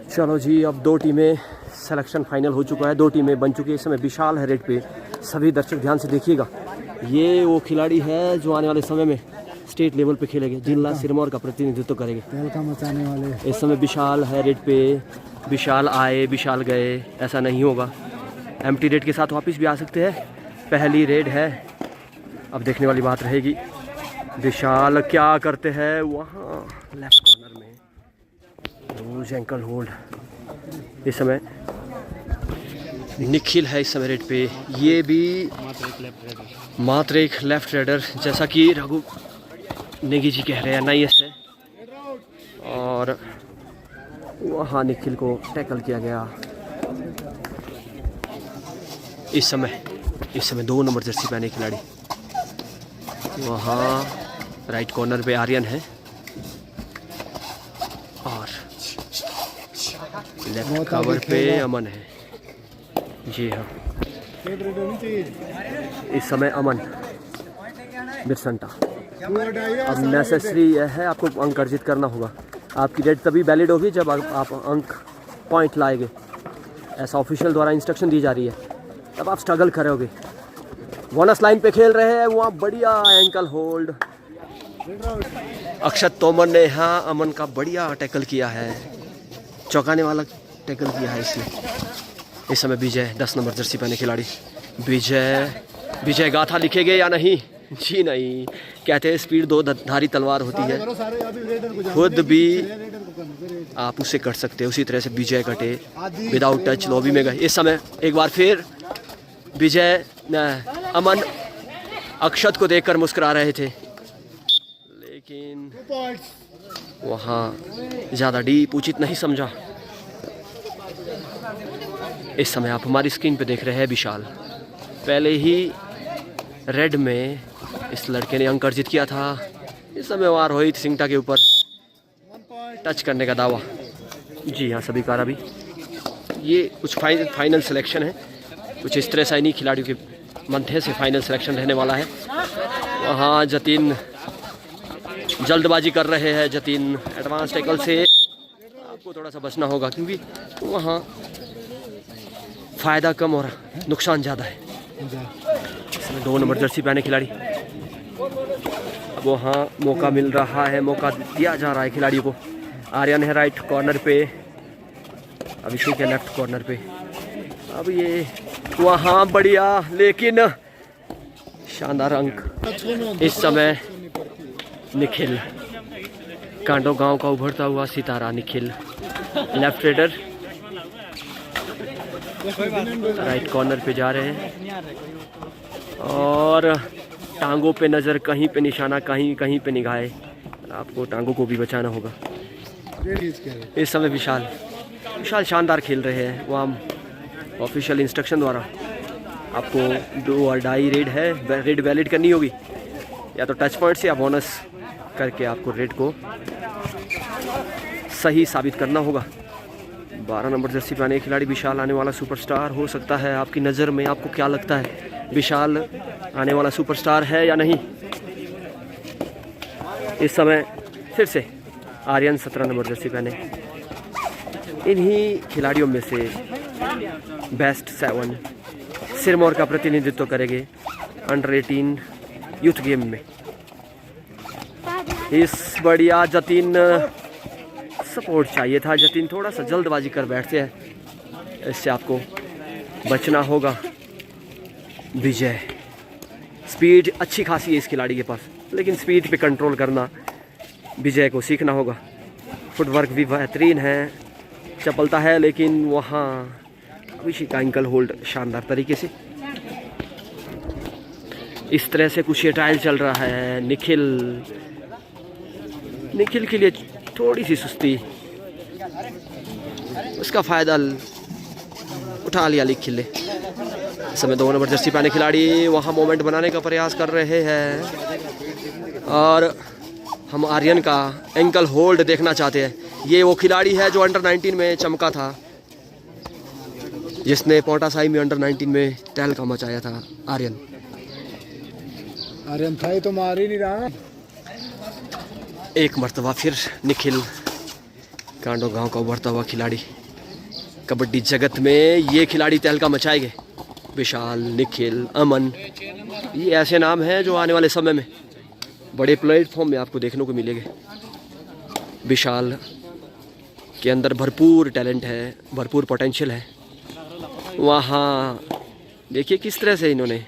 चलो जी, अब दो टीमें सिलेक्शन फाइनल हो चुका है, दो टीमें बन चुकी है। इस समय विशाल है रेड पे। सभी दर्शक ध्यान से देखिएगा, ये वो खिलाड़ी है जो आने वाले समय में स्टेट लेवल पे खेलेंगे, जिला सिरमौर का प्रतिनिधित्व करेंगे। तहलका मचाने वाले इस समय विशाल है रेड पे। विशाल आए, विशाल गए, ऐसा नहीं होगा। एम्प्टी रेड के साथ वापस भी आ सकते हैं। पहली रेड है, अब देखने वाली बात रहेगी विशाल क्या करते हैं। वहाँ लेफ्ट कॉर्नर में लूज एंकल होल्ड। इस समय निखिल है इस समय रेड पे। ये भी मात्र एक लेफ्ट रेडर, जैसा कि रघु नेगी जी कह रहे हैं, नहीं है। और वहाँ निखिल को टैकल किया गया। इस समय 2 नंबर जर्सी पहने खिलाड़ी, वहाँ राइट कॉर्नर पे आर्यन है और लेफ्ट कवर पे अमन है। जी हाँ, इस समय अमन बिरसंटा। अब नेसेसरी यह है, आपको अंक अर्जित करना होगा। आपकी रेड तभी वैलिड होगी जब आप अंक पॉइंट लाएंगे। ऐसा ऑफिशियल द्वारा इंस्ट्रक्शन दी जा रही है, तब आप स्ट्रगल करोगे। बोनस लाइन पे खेल रहे हैं, वहाँ बढ़िया एंकल होल्ड। अक्षत तोमर ने यहाँ अमन का बढ़िया टैकल किया है, चौंकाने वाला टैकल किया है इसने। इस समय विजय 10 नंबर जर्सी पहने खिलाड़ी। विजय गाथा लिखेंगे या नहीं? जी नहीं, कहते हैं स्पीड 2 धारी तलवार होती है, खुद भी आप उससे कट सकते हो। उसी तरह से विजय कटे, विदाउट टच लॉबी में गए। इस समय एक बार फिर विजय अमन अक्षत को देखकर मुस्कुरा रहे थे, लेकिन वहाँ ज़्यादा डीप उचित नहीं समझा। इस समय आप हमारी स्क्रीन पे देख रहे हैं विशाल। पहले ही रेड में इस लड़के ने अंक अर्जित किया था। इस समय वहाँ रोहित सिंगटा के ऊपर टच करने का दावा। जी हाँ, सभी कार अभी ये कुछ फाइनल सिलेक्शन है, कुछ इस तरह से इन्हीं खिलाड़ियों के मध्य से फाइनल सिलेक्शन रहने वाला है। वहाँ जतिन जल्दबाजी कर रहे हैं। जतिन एडवांस टैकल से आपको थोड़ा सा बचना होगा, क्योंकि वहाँ फ़ायदा कम और नुकसान ज़्यादा है। इसमें 2 नंबर जर्सी पहने खिलाड़ी, अब वहाँ मौका मिल रहा है, मौका दिया जा रहा है खिलाड़ियों को। आर्यन है राइट कॉर्नर पे, अभिषेक है लेफ्ट कॉर्नर पे। अब ये वहाँ बढ़िया, लेकिन शानदार अंक। इस समय निखिल, कांडो गांव का उभरता हुआ सितारा Nikhil, left raider right corner पे जा रहे हैं और टांगों पे नज़र, कहीं पे निशाना, कहीं पे निगाहें। आपको टांगों को भी बचाना होगा। इस समय विशाल शानदार खेल रहे हैं। वहाँ ऑफिशियल इंस्ट्रक्शन द्वारा आपको 2 और ढाई रेड है, रेड वैलिड करनी होगी, या तो टच पॉइंट से या बोनस करके आपको रेड को सही साबित करना होगा। 12 नंबर जर्सी पहने खिलाड़ी विशाल आने वाला सुपरस्टार हो सकता है। आपकी नज़र में आपको क्या लगता है, विशाल आने वाला सुपरस्टार है या नहीं? इस समय फिर से आर्यन 17 नंबर जर्सी पहने। इन्हीं खिलाड़ियों में से बेस्ट 7 सिरमौर का प्रतिनिधित्व करेंगे अंडर 18 यूथ गेम में। इस बढ़िया जतिन सपोर्ट चाहिए था। जतिन थोड़ा सा जल्दबाजी कर बैठते हैं, इससे आपको बचना होगा। विजय, स्पीड अच्छी खासी है इस खिलाड़ी के पास, लेकिन स्पीड पे कंट्रोल करना विजय को सीखना होगा। फुटवर्क भी बेहतरीन है, चपलता है, लेकिन वहाँ अभिषेक का एंकल होल्ड शानदार तरीके से। इस तरह से कुछ ये ट्रायल चल रहा है। निखिल के लिए थोड़ी सी सुस्ती, उसका फ़ायदा उठा लिया निखिल ने। इस समय 2 नंबर जर्सी पहने खिलाड़ी वहाँ मोमेंट बनाने का प्रयास कर रहे हैं और हम आर्यन का एंकल होल्ड देखना चाहते हैं। ये वो खिलाड़ी है जो अंडर 19 में चमका था, जिसने पोटा साई में अंडर 19 में तहलका मचाया था। आर्यन था ही तो मार ही नहीं रहा। एक मर्तबा फिर निखिल कांडो गांव का उभरता हुआ खिलाड़ी, कबड्डी जगत में ये खिलाड़ी तहलका मचाएंगे। विशाल, निखिल, अमन, ये ऐसे नाम हैं जो आने वाले समय में बड़े प्लेटफॉर्म में आपको देखने को मिलेंगे। विशाल के अंदर भरपूर टैलेंट है, भरपूर पोटेंशियल है। वहाँ देखिए किस तरह से इन्होंने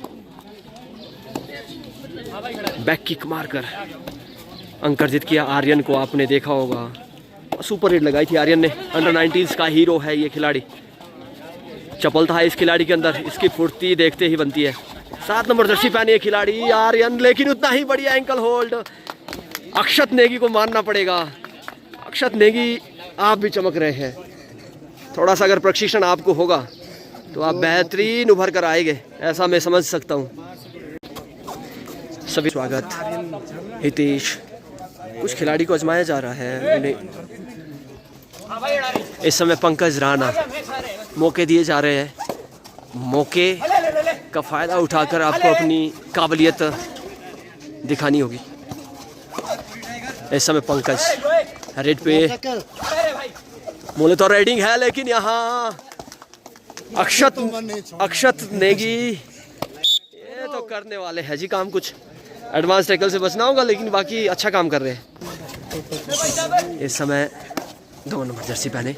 बैक किक मारकर अंक अर्जित किया। आर्यन को आपने देखा होगा, सुपर हिट लगाई थी आर्यन ने। अंडर 19 का हीरो है ये खिलाड़ी। चपलता है इस खिलाड़ी के अंदर, इसकी फुर्ती देखते ही बनती है। 7 नंबर जर्सी पहनी है खिलाड़ी आर्यन, लेकिन उतना ही बढ़िया एंकल होल्ड। अक्षत नेगी को मानना पड़ेगा। अक्षत नेगी, आप भी चमक रहे हैं। थोड़ा सा अगर प्रशिक्षण आपको होगा तो आप बेहतरीन उभर कर आएंगे, ऐसा मैं समझ सकता हूँ। सभी स्वागत। हितेश, कुछ खिलाड़ी को आजमाया जा रहा है उन्हें। इस समय पंकज राणा, मौके दिए जा रहे हैं। मौके का फ़ायदा उठाकर आपको अपनी काबिलियत दिखानी होगी। इस समय पंकज रेड पे, बोले तो राइडिंग है, लेकिन यहाँ अक्षत नेगी, ये तो करने वाले हैं जी काम। कुछ एडवांस टैकल से बचना होगा, लेकिन बाकी अच्छा काम कर रहे हैं। इस समय 2 नंबर जर्सी पहने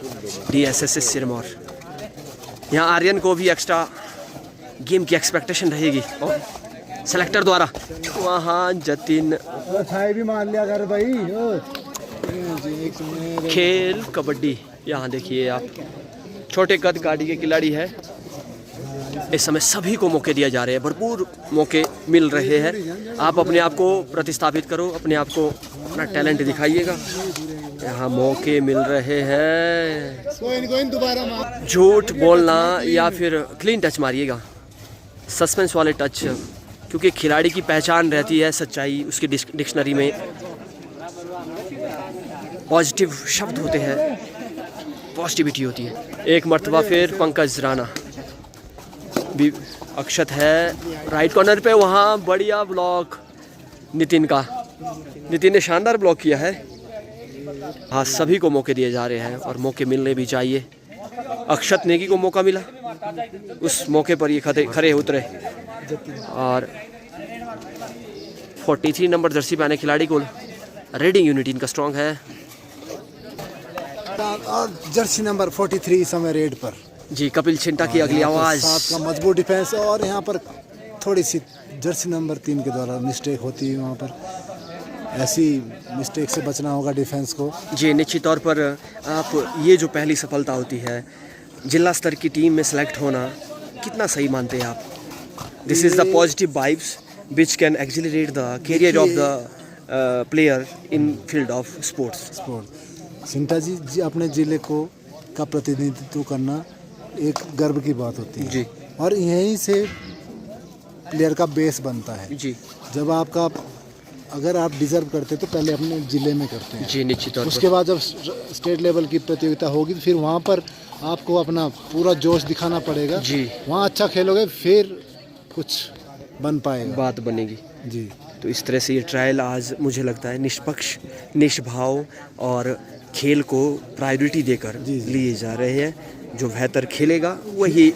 DSSS सिरमौर। यहाँ आर्यन को भी एक्स्ट्रा गेम की एक्सपेक्टेशन रहेगी और सेलेक्टर द्वारा। वहाँ जतिन भी मान लिया कर भाई। खेल कबड्डी, यहाँ देखिए आप, छोटे कद काटी के खिलाड़ी है। इस समय सभी को मौके दिए जा रहे हैं, भरपूर मौके मिल रहे हैं। आप अपने आप को प्रतिस्थापित करो, अपने आप को अपना टैलेंट दिखाइएगा। यहाँ मौके मिल रहे हैं। झूठ बोलना या फिर क्लीन टच मारिएगा, सस्पेंस वाले टच, क्योंकि खिलाड़ी की पहचान रहती है सच्चाई। उसकी डिक्शनरी में पॉजिटिव शब्द होते हैं, पॉजिटिविटी होती है। एक मर्तबा फिर पंकज राणा भी, अक्षत है राइट कॉर्नर पे, वहाँ बढ़िया ब्लॉक नितिन का। नितिन ने शानदार ब्लॉक किया है। हाँ, सभी को मौके दिए जा रहे हैं और मौके मिलने भी चाहिए। अक्षत नेगी को मौका मिला, उस मौके पर ये खरे उतरे। और 43 नंबर जर्सी पहने खिलाड़ी को रेडिंग यूनिट इनका स्ट्रॉन्ग है। और जर्सी नंबर 43 इस समय रेड पर जी, कपिल छिंटा की अगली आवाज़। 7 का मजबूत डिफेंस, और यहाँ पर थोड़ी सी जर्सी नंबर 3 के द्वारा मिस्टेक होती है। वहाँ पर ऐसी मिस्टेक से बचना होगा डिफेंस को। जी, निश्चित तौर पर आप, ये जो पहली सफलता होती है जिला स्तर की टीम में सेलेक्ट होना, कितना सही मानते हैं आप? This is the positive vibes which can accelerate the career of the player in field of sports. Sinta ji, अपने ज़िले को का प्रतिनिधित्व करना एक गर्व की बात होती है जी, और यहीं से प्लेयर का बेस बनता है जी। जब आपका, अगर आप डिजर्व करते तो पहले अपने ज़िले में करते हैं जी, निश्चित तौर पर। उसके बाद जब स्टेट लेवल की प्रतियोगिता होगी तो फिर वहाँ पर आपको अपना पूरा जोश दिखाना पड़ेगा जी। वहाँ अच्छा खेलोगे फिर कुछ बन पाएगा, बात बनेगी जी। तो इस तरह से ये ट्रायल आज मुझे लगता है निष्पक्ष, निष्भाव और खेल को प्रायोरिटी देकर लिए जा रहे हैं। जो बेहतर खेलेगा वही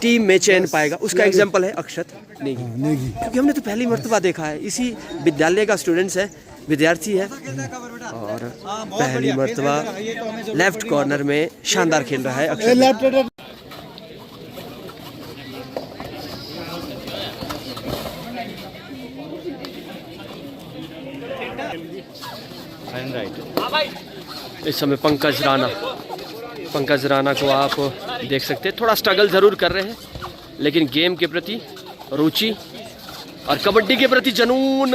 टीम में चयन पाएगा। उसका एग्जाम्पल है अक्षत नेगी, क्योंकि हमने तो पहली मर्तबा देखा है, इसी विद्यालय का स्टूडेंट्स है, विद्यार्थी है, और पहली मर्तबा लेफ्ट कॉर्नर में शानदार खेल रहा है अक्षत। इस समय पंकज राणा को आप देख सकते हैं, थोड़ा स्ट्रगल ज़रूर कर रहे हैं, लेकिन गेम के प्रति रुचि और कबड्डी के प्रति जुनून।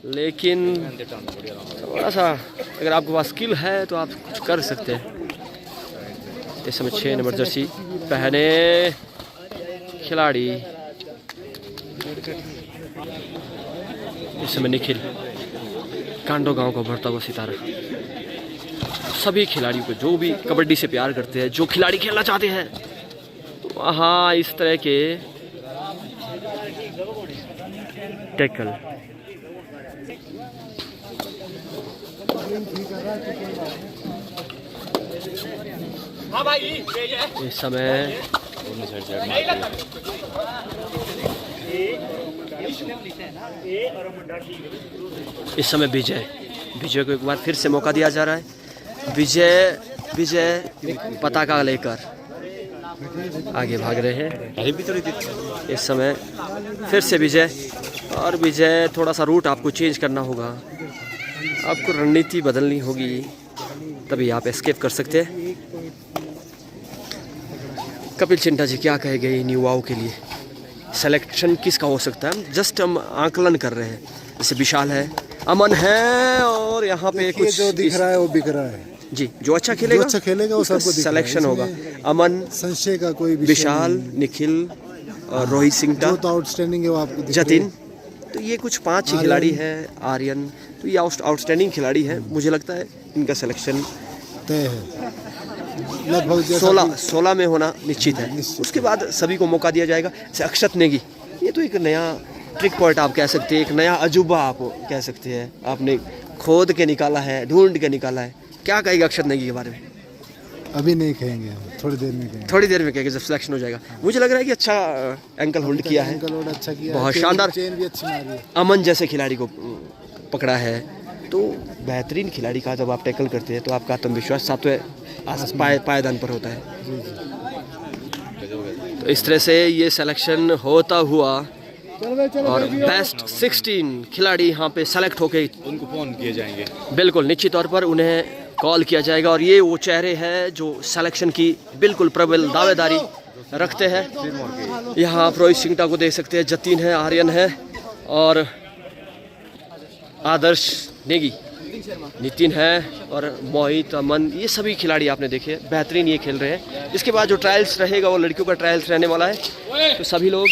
लेकिन थोड़ा सा अगर आपके पास स्किल है तो आप कुछ कर सकते हैं। इस समय 6 नंबर जर्सी पहने खिलाड़ी, इस समय निखिल, कांडो गांव का बढ़ता हुआ सितारा। सभी खिलाड़ियों को, जो भी कबड्डी से प्यार करते हैं, जो खिलाड़ी खेलना चाहते हैं, वहाँ इस तरह के टैकल। इस समय विजय को एक बार फिर से मौका दिया जा रहा है। विजय पताका लेकर आगे भाग रहे हैं। इस समय फिर से विजय थोड़ा सा रूट आपको चेंज करना होगा, आपको रणनीति बदलनी होगी, तभी आप एस्केप कर सकते हैं। कपिल चिंटा जी क्या कहेंगे इन युवाओं के लिए? सिलेक्शन किसका हो सकता है? जस्ट हम आकलन कर रहे हैं। जैसे विशाल है, अमन है, और यहाँ पे कुछ जो दिख रहा है वो बिक रहा है जी। जो अच्छा खेलेगा वो सबको सिलेक्शन होगा। अमन, संशय का कोई विशाल, निखिल और रोहित सिंह, तो आउटस्टैंडिंग है वो आपको जतिन, तो ये कुछ 5 ही खिलाड़ी हैं। आर्यन, तो ये आउटस्टैंडिंग खिलाड़ी हैं। मुझे लगता है इनका सिलेक्शन तय है, लगभग 16 में होना निश्चित है। उसके बाद सभी को मौका दिया जाएगा। जैसे अक्षत नेगी, ये तो एक नया ट्रिक पॉइंट आप कह सकते हैं, एक नया अजूबा आप कह सकते हैं। आपने खोद के निकाला है, ढूंढ के निकाला है। क्या कहेगा अक्षत नेगी के बारे में? अभी नहीं कहेंगे, थोड़ी देर में कहेंगे जब सिलेक्शन हो जाएगा। मुझे लग रहा है कि अच्छा एंकल होल्ड किया है, अच्छा किया, बहुत शानदार। चेन भी अच्छी मारी है। अमन जैसे खिलाड़ी को पकड़ा है, तो बेहतरीन खिलाड़ी का जब आप टैकल करते हैं तो आपका आत्मविश्वास सातवें पायदान पर होता है। तो इस तरह से ये सिलेक्शन होता हुआ और बेस्ट 16 खिलाड़ी यहाँ पे सेलेक्ट होके उनको फोन किए जाएंगे। बिल्कुल निश्चित तौर पर उन्हें कॉल किया जाएगा। और ये वो चेहरे हैं जो सिलेक्शन की बिल्कुल प्रबल दावेदारी रखते हैं। यहाँ आप रोहित सिंह को देख सकते हैं, जतिन है, आर्यन है और आदर्श नेगी, नितिन है और मोहित, अमन, ये सभी खिलाड़ी आपने देखे बेहतरीन ये खेल रहे हैं। इसके बाद जो ट्रायल्स रहेगा वो लड़कियों का ट्रायल्स रहने वाला है। तो सभी लोग